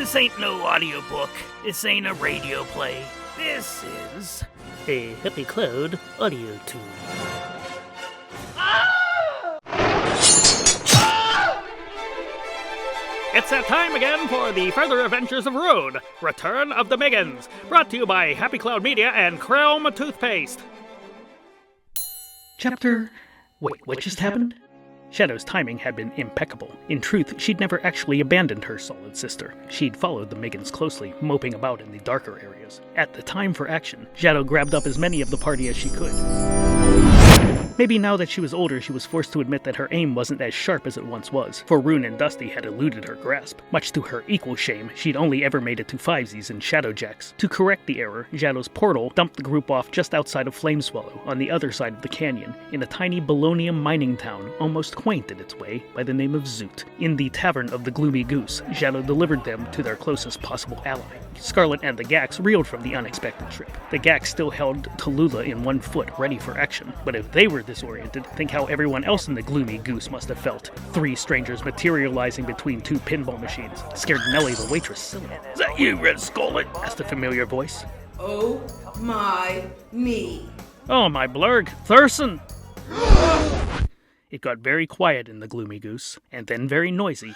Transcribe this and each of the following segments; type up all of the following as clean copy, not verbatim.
This ain't no audiobook. This ain't a radio play. This is a Happy Cloud audio tool. It's that time again for the Further Adventures of Rune, Return of the Miggins, brought to you by Happy Cloud Media and Chrome Toothpaste. Wait, what just happened? Xhadow's timing had been impeccable. In truth, she'd never actually abandoned her solid sister. She'd followed the Miggins closely, moping about in the darker areas. At the time for action, Xhadow grabbed up as many of the party as she could. Maybe now that she was older, she was forced to admit that her aim wasn't as sharp as it once was, for Rune and Dusty had eluded her grasp. Much to her equal shame, she'd only ever made it to 5sies and Shadowjacks. To correct the error, Xhadow's portal dumped the group off just outside of Flameswallow, on the other side of the canyon, in a tiny Bolognium mining town, almost quaint in its way, by the name of Zute. In the Tavern of the Gloomy Goose, Xhadow delivered them to their closest possible ally. Scarlett and the Gax reeled from the unexpected trip. The Gax still held Tallulah in one foot, ready for action, but if they were disoriented, think how everyone else in the Gloomy Goose must have felt. 3 strangers materializing between 2 pinball machines scared Nellie the waitress silly. "Is that you, Red Scarlett?" asked a familiar voice. Oh my me. "Oh my blurg, Thorson!" It got very quiet in the Gloomy Goose, and then very noisy,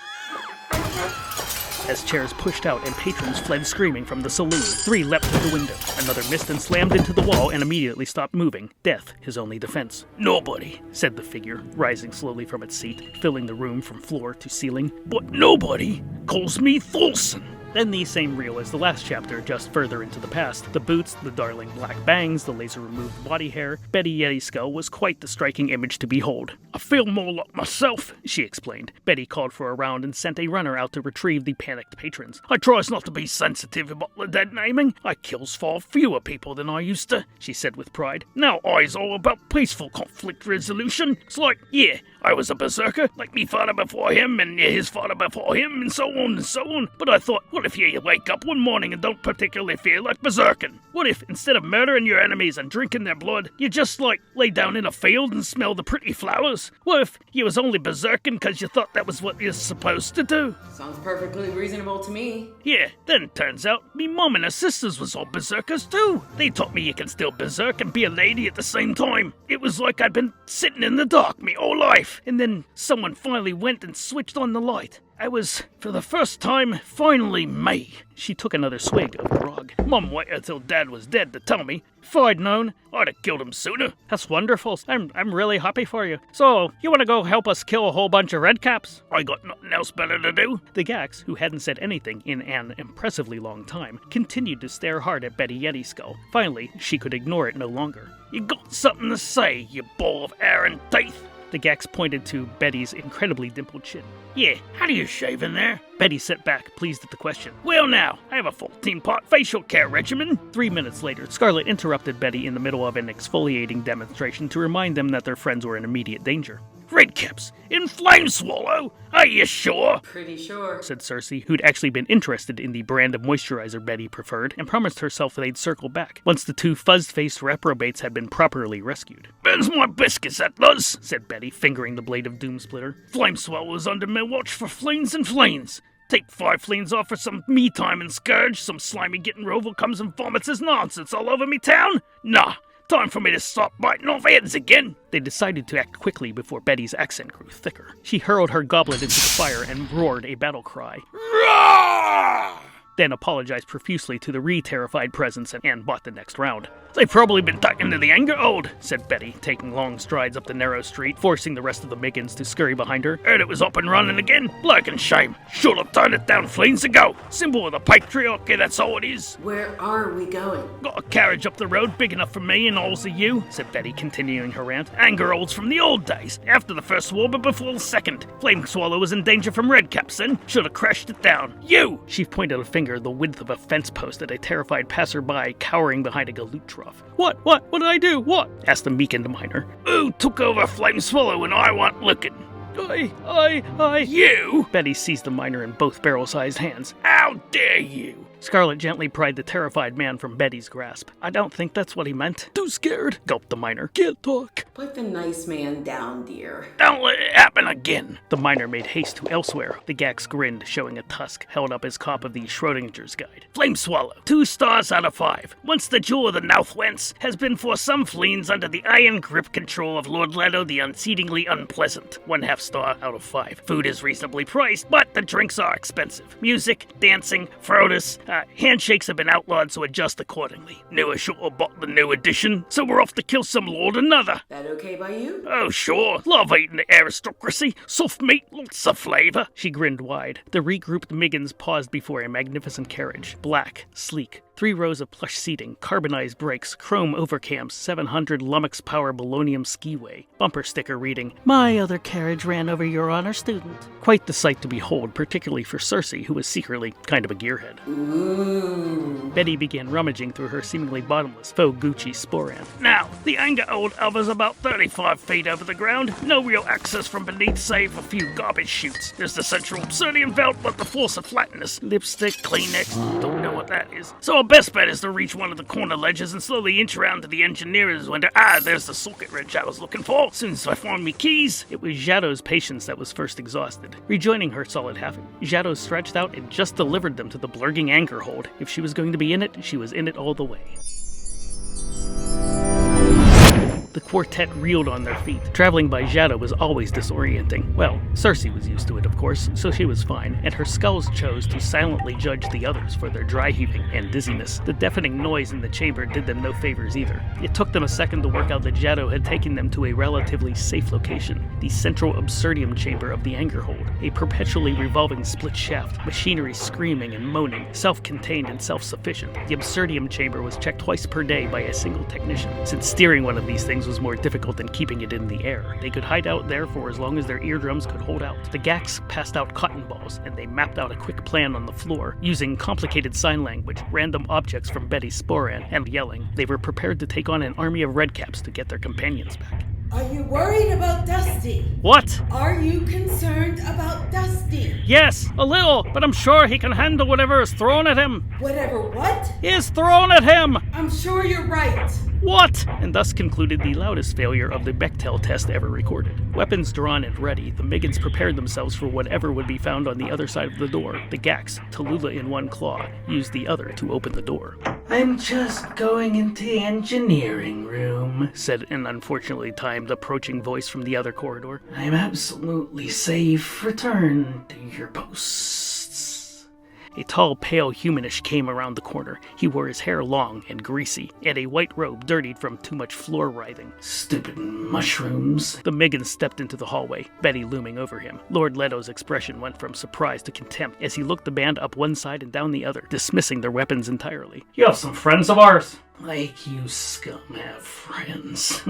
as chairs pushed out and patrons fled screaming from the saloon. 3 leapt to the window. Another missed and slammed into the wall and immediately stopped moving. Death, his only defense. "Nobody," said the figure, rising slowly from its seat, filling the room from floor to ceiling. "But nobody calls me Thorson." Then the same reel as the last chapter, just further into the past. The boots, the darling black bangs, the laser-removed body hair. Bettie Yetiskull was quite the striking image to behold. "I feel more like myself," she explained. Bettie called for a round and sent a runner out to retrieve the panicked patrons. "I tries not to be sensitive about the dead naming. I kills far fewer people than I used to," she said with pride. "Now I's all about peaceful conflict resolution. It's like, yeah, I was a berserker, like me father before him, and his father before him, and so on and so on. But I thought, what if you wake up one morning and don't particularly feel like berserking? What if, instead of murdering your enemies and drinking their blood, you just, lay down in a field and smell the pretty flowers? What if you was only berserking because you thought that was what you're supposed to do?" Sounds perfectly reasonable to me. "Yeah, then turns out me mom and her sisters was all berserkers too. They taught me you can still berserk and be a lady at the same time. It was like I'd been sitting in the dark me whole life, and then someone finally went and switched on the light. I was, for the first time, finally me." She took another swig of grog. "Mom waited till Dad was dead to tell me. If I'd known, I'd have killed him sooner." "That's wonderful. I'm really happy for you. So, you want to go help us kill a whole bunch of Redcaps?" "I got nothing else better to do." The Gax, who hadn't said anything in an impressively long time, continued to stare hard at Bettie Yetiskull. Finally, she could ignore it no longer. "You got something to say, you ball of hair and teeth?" The Gax pointed to Bettie's incredibly dimpled chin. "Yeah, how do you shave in there?" Bettie sat back, pleased at the question. "Well now, I have a 14-part facial care regimen." 3 minutes later, Scarlett interrupted Bettie in the middle of an exfoliating demonstration to remind them that their friends were in immediate danger. "Redcaps in Flameswallow? Are you sure?" Pretty sure, said Cirçe, who'd actually been interested in the brand of moisturizer Bettie preferred, and promised herself they'd circle back once the 2 fuzz-faced reprobates had been properly rescued. "Burns my biscuits, that does," said Bettie, fingering the blade of Doomsplitter. "Flameswallow's under my watch for fleens and fleens. Take 5 fleens off for some me time and Scourge, some slimy getting rover comes and vomits his nonsense all over me town? Nah. Time for me to stop biting off heads again." They decided to act quickly before Bettie's accent grew thicker. She hurled her goblet into the fire and roared a battle cry. "Roar!" Then apologized profusely to the re-terrified presence and bought the next round. "They've probably been taken to the Angerhold," said Bettie, taking long strides up the narrow street, forcing the rest of the Miggins to scurry behind her. "Heard it was up and running again? Black and shame. Should have turned it down fleens ago. Symbol of the patriarchy, that's all it is." Where are we going? "Got a carriage up the road big enough for me and alls of you," said Bettie, continuing her rant. "Angerholds from the old days, after the First War but before the Second. Flameswallow was in danger from Redcaps then. Should have crashed it down. You!" She pointed a finger the width of a fence post at a terrified passerby cowering behind a galoot trough. What did I do? What?" asked the meekened miner. "Who took over Flameswallow when I want looking?" I... You! Bettie seized the miner in both barrel-sized hands. "How dare you! Scarlett gently pried the terrified man from Betty's grasp. I don't think that's what he meant. Too scared, gulped the miner. Can't talk. Put the nice man down, dear. Don't let it happen again. The miner made haste to elsewhere. The Gax grinned, showing a tusk, held up his copy of the Schrodinger's guide. Flame Swallow, 2 stars out of 5. Once the jewel of the Northwents has been for some fleens under the iron grip control of Lord Leto the unseatingly unpleasant. 1/2 star out of 5. Food is reasonably priced, but the drinks are expensive. Music, dancing, frotis, handshakes have been outlawed, so adjust accordingly. Newer sure bought the new edition, so we're off to kill some lord another. That okay by you? Oh, sure. Love eating the aristocracy. Soft meat, lots of flavor. She grinned wide. The regrouped miggins paused before a magnificent carriage. Black, sleek. 3 rows of plush seating, carbonized brakes, chrome overcams, 700 Lummox Power Bolonium skiway. Bumper sticker reading, "My other carriage ran over your honor student." Quite the sight to behold, particularly for Cirçe, who was secretly kind of a gearhead. Ooh. Betty began rummaging through her seemingly bottomless faux Gucci sporan. Now, the Angerhold hovers about 35 feet over the ground. No real access from beneath save a few garbage chutes. There's the central obsidian belt, but the force of flatness. Lipstick, Kleenex, don't know what that is. So our best bet is to reach one of the corner ledges and slowly inch around to the engineer's window. There's the socket wrench I was looking for. As soon as I found me keys, it was Xhadow's patience that was first exhausted. Rejoining her solid half, Xhadow stretched out and just delivered them to the blurging Angerhold. If she was going to be in it, she was in it all the way. The quartet reeled on their feet. Traveling by Xhadow was always disorienting. Well, Cirçe was used to it, of course, so she was fine, and her skulls chose to silently judge the others for their dry heaving and dizziness. The deafening noise in the chamber did them no favors either. It took them a second to work out that Xhadow had taken them to a relatively safe location, the central absurdium chamber of the Angerhold, a perpetually revolving split shaft, machinery screaming and moaning, self-contained and self-sufficient. The absurdium chamber was checked twice per day by a single technician, since steering one of these things was more difficult than keeping it in the air. They could hide out there for as long as their eardrums could hold out. The Gax passed out cotton balls, and they mapped out a quick plan on the floor, using complicated sign language, random objects from Betty's sporan, and yelling. They were prepared to take on an army of Redcaps to get their companions back. Are you worried about Dusty? What? Are you concerned about Dusty? Yes, a little, but I'm sure he can handle whatever is thrown at him. Whatever what? Is thrown at him! I'm sure you're right. What? And thus concluded the loudest failure of the Bechtel test ever recorded. Weapons drawn and ready, the miggins prepared themselves for whatever would be found on the other side of the door. The Gax, Tallulah in one claw, used the other to open the door. "I'm just going into the engineering room," said an unfortunately timed approaching voice from the other corridor. "I'm absolutely safe. Return to your posts." A tall, pale humanish came around the corner. He wore his hair long and greasy, and a white robe dirtied from too much floor writhing. "Stupid mushrooms." The miggin stepped into the hallway, Betty looming over him. Lord Leto's expression went from surprise to contempt as he looked the band up one side and down the other, dismissing their weapons entirely. "You have some friends of ours." "Like you scum have friends,"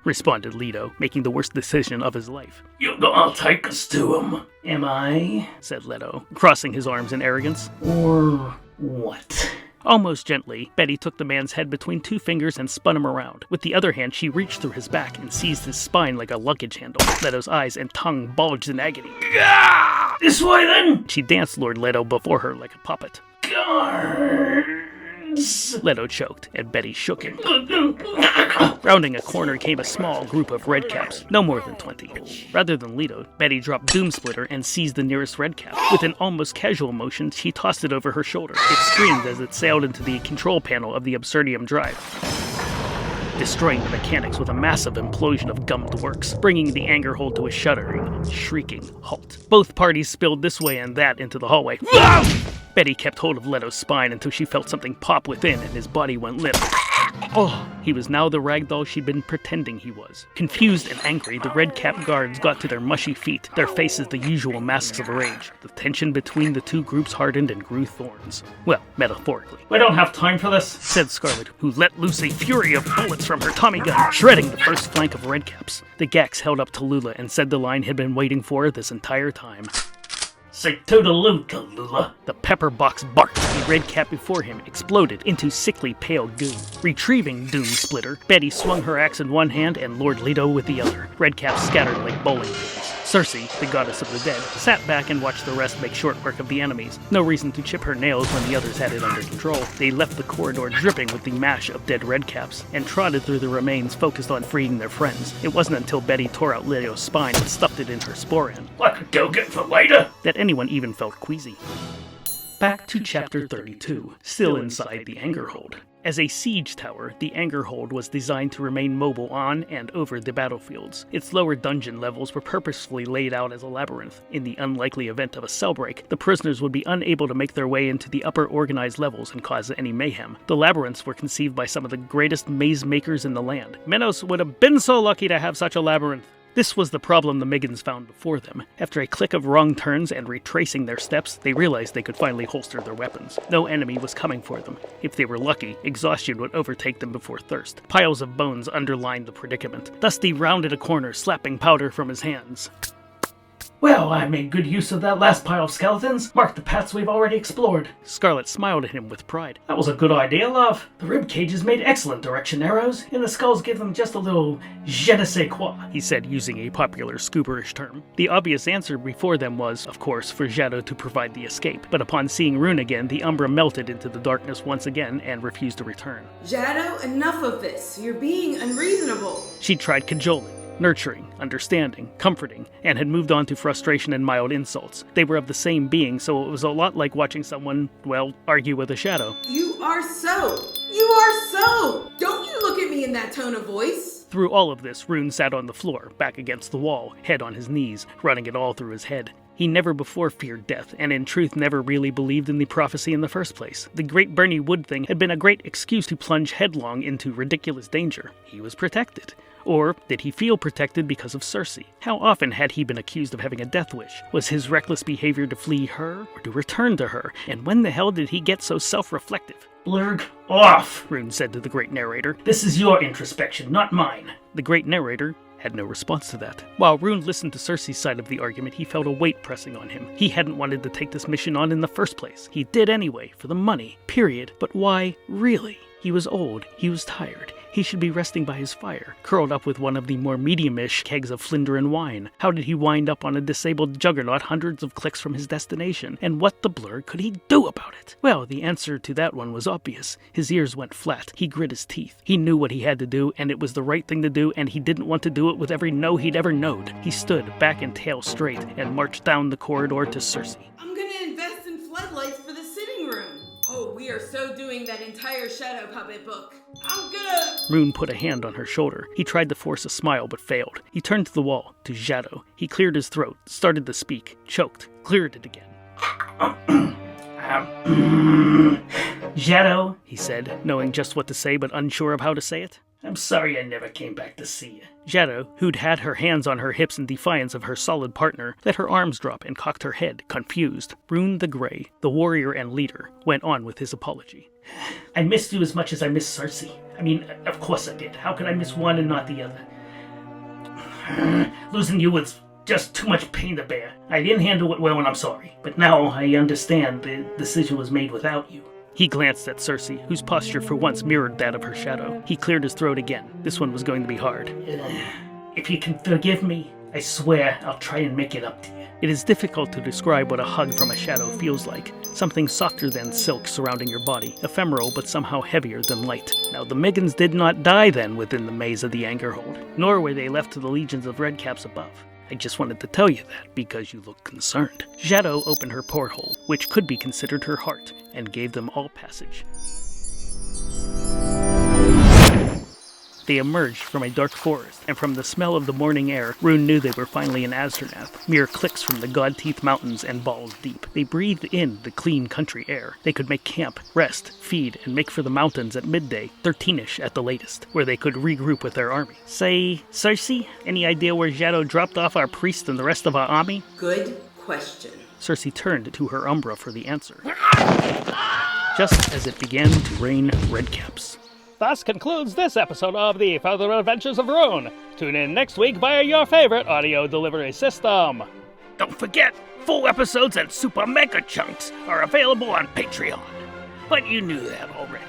responded Leto, making the worst decision of his life. "You're gonna take us to him." "Am I?" said Leto, crossing his arms in arrogance. "Or what?" Almost gently, Betty took the man's head between 2 fingers and spun him around. With the other hand, she reached through his back and seized his spine like a luggage handle. Leto's eyes and tongue bulged in agony. "Gah! This way, then!" She danced Lord Leto before her like a puppet. "Guards!" Leto choked, and Betty shook him. Rounding a corner came a small group of Redcaps, no more than 20. Rather than Leto, Betty dropped Doomsplitter and seized the nearest Redcap. With an almost casual motion, she tossed it over her shoulder. It screamed as it sailed into the control panel of the Absurdium drive, destroying the mechanics with a massive implosion of gummed works, bringing the Angerhold to a shuddering, shrieking halt. Both parties spilled this way and that into the hallway. Betty kept hold of Leto's spine until she felt something pop within and his body went limp. Oh, he was now the ragdoll she'd been pretending he was. Confused and angry, the Redcap guards got to their mushy feet, their faces the usual masks of rage. The tension between the two groups hardened and grew thorns. Well, metaphorically. "We don't have time for this," said Scarlett, who let loose a fury of bullets from her Tommy gun, shredding the first flank of Redcaps. The Gax held up Tallulah and said the line he'd been waiting for this entire time. "Say toodaloo, Tallulah." The pepper box barked. The Redcap before him exploded into sickly pale goo. Retrieving Doomsplitter, Betty swung her axe in one hand and Lord Leto with the other. Redcaps scattered like bowling pins. Cirçe, the goddess of the dead, sat back and watched the rest make short work of the enemies. No reason to chip her nails when the others had it under control. They left the corridor dripping with the mash of dead Redcaps, and trotted through the remains focused on freeing their friends. It wasn't until Bettie tore out Leto's spine and stuffed it in her sporan, like a go-get for later, that anyone even felt queasy. Back to Chapter 32, still inside the Angerhold. As a siege tower, the Angerhold was designed to remain mobile on and over the battlefields. Its lower dungeon levels were purposefully laid out as a labyrinth. In the unlikely event of a cell break, the prisoners would be unable to make their way into the upper organized levels and cause any mayhem. The labyrinths were conceived by some of the greatest maze makers in the land. Menos would have been so lucky to have such a labyrinth. This was the problem the miggins found before them. After a click of wrong turns and retracing their steps, they realized they could finally holster their weapons. No enemy was coming for them. If they were lucky, exhaustion would overtake them before thirst. Piles of bones underlined the predicament. Dusty rounded a corner, slapping powder from his hands. Well, I made good use of that last pile of skeletons. Mark the paths we've already explored. Scarlett smiled at him with pride. That was a good idea, love. The rib cages made excellent direction arrows, and the skulls give them just a little je ne sais quoi, he said, using a popular scooberish term. The obvious answer before them was, of course, for Xhadow to provide the escape, but upon seeing Rune again, the Umbra melted into the darkness once again and refused to return. Xhadow, enough of this. You're being unreasonable. She tried cajoling, nurturing, understanding, comforting, and had moved on to frustration and mild insults. They were of the same being, so it was a lot like watching someone, well, argue with a shadow. You are so. Don't you look at me in that tone of voice. Through all of this, Rune sat on the floor, back against the wall, head on his knees, running it all through his head. He never before feared death, and in truth never really believed in the prophecy in the first place. The Great Bernie Wood thing had been a great excuse to plunge headlong into ridiculous danger. He was protected. Or did he feel protected because of Cirçe? How often had he been accused of having a death wish? Was his reckless behavior to flee her, or to return to her? And when the hell did he get so self-reflective? Blurg off, Rune said to the great narrator. This is your introspection, not mine. The great narrator had no response to that. While Rune listened to Circe's side of the argument, he felt a weight pressing on him. He hadn't wanted to take this mission on in the first place. He did anyway, for the money, period. But why, really? He was old, he was tired. He should be resting by his fire, curled up with one of the more medium-ish kegs of Flinderin wine. How did he wind up on a disabled juggernaut hundreds of clicks from his destination? And what the blur could he do about it? Well, the answer to that one was obvious. His ears went flat. He grit his teeth. He knew what he had to do, and it was the right thing to do, and he didn't want to do it with every no he'd ever knowed. He stood, back and tail straight, and marched down the corridor to Cirçe. I'm gonna invest in floodlights for the sitting room. Oh, we are so doing that entire shadow puppet book. I'm gonna... Rune put a hand on her shoulder. He tried to force a smile, but failed. He turned to the wall, to Xhadow. He cleared his throat, started to speak, choked, cleared it again. Xhadow, he said, knowing just what to say but unsure of how to say it. I'm sorry I never came back to see you. Xhadow, who'd had her hands on her hips in defiance of her solid partner, let her arms drop and cocked her head, confused. Rune the Grey, the warrior and leader, went on with his apology. I missed you as much as I missed Cirçe. I mean, of course I did. How could I miss one and not the other? Losing you was just too much pain to bear. I didn't handle it well and I'm sorry. But now I understand the decision was made without you. He glanced at Cirçe, whose posture for once mirrored that of her shadow. He cleared his throat again. This one was going to be hard. If you can forgive me, I swear I'll try and make it up to you. It is difficult to describe what a hug from a shadow feels like. Something softer than silk surrounding your body, ephemeral but somehow heavier than light. Now the miggins did not die then within the maze of the Angerhold, nor were they left to the legions of Redcaps above. I just wanted to tell you that because you look concerned. Xhadow opened her porthole, which could be considered her heart, and gave them all passage. They emerged from a dark forest, and from the smell of the morning air, Rune knew they were finally in Azternath, mere clicks from the God-Teeth Mountains and balls deep. They breathed in the clean country air. They could make camp, rest, feed, and make for the mountains at midday, 13ish at the latest, where they could regroup with their army. Say, Cirçe, any idea where Xhadow dropped off our priest and the rest of our army? Good question. Cirçe turned to her Umbra for the answer. Just as it began to rain Redcaps. Thus concludes this episode of the Further Adventures of Rune. Tune in next week via your favorite audio delivery system. Don't forget, full episodes and super mega chunks are available on Patreon. But you knew that already.